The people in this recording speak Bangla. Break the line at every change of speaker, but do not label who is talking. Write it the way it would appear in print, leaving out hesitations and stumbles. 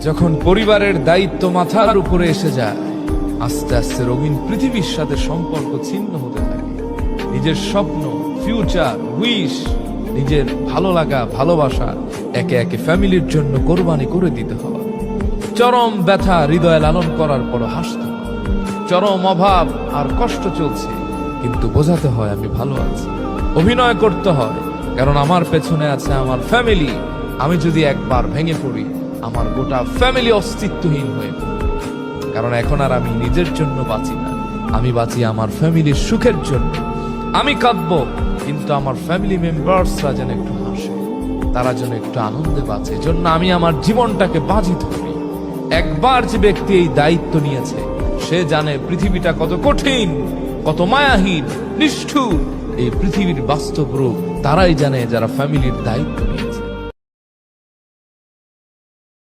যখন পরিবারের দায়িত্ব মাথার উপরে এসে যায়, আস্তে আস্তে রঙিন পৃথিবীর সাথে সম্পর্ক ছিন্ন হতে থাকে। নিজের স্বপ্ন, ফিউচার, উইশ, নিজের ভালো লাগা, ভালোবাসা একে একে ফ্যামিলির জন্য কোরবানি করে দিতে হয়। চরম ব্যথা হৃদয়ে লালন করার পর হাসতে হয়। চরম অভাব আর কষ্ট চলছে, কিন্তু বোঝাতে হয় আমি ভালো আছি। অভিনয় করতে হয়, কারণ আমার পেছনে আছে আমার ফ্যামিলি। আমি যদি একবার ভেঙে পড়ি, আমার গোটা ফ্যামিলি অস্তিত্বহীন হয়ে পড়বে। কারণ এখন আর আমি নিজের জন্য বাঁচি না, আমি বাঁচি আমার ফ্যামিলির সুখের জন্য। আমি কাঁদবো, কিন্তু আমার ফ্যামিলি মেম্বার্সরা যেন একটু হাসে, তারা যেন একটু আনন্দে বাঁচে, জন্য আমি আমার জীবনটাকে বাজি ধরি। একবার যে ব্যক্তি এই দায়িত্ব নিয়েছে, সে জানে পৃথিবীটা কত কঠিন, কত মায়াহীন, নিষ্ঠুর। এই পৃথিবীর বাস্তব রূপ তারাই জানে যারা ফ্যামিলির দায়িত্ব নিয়ে।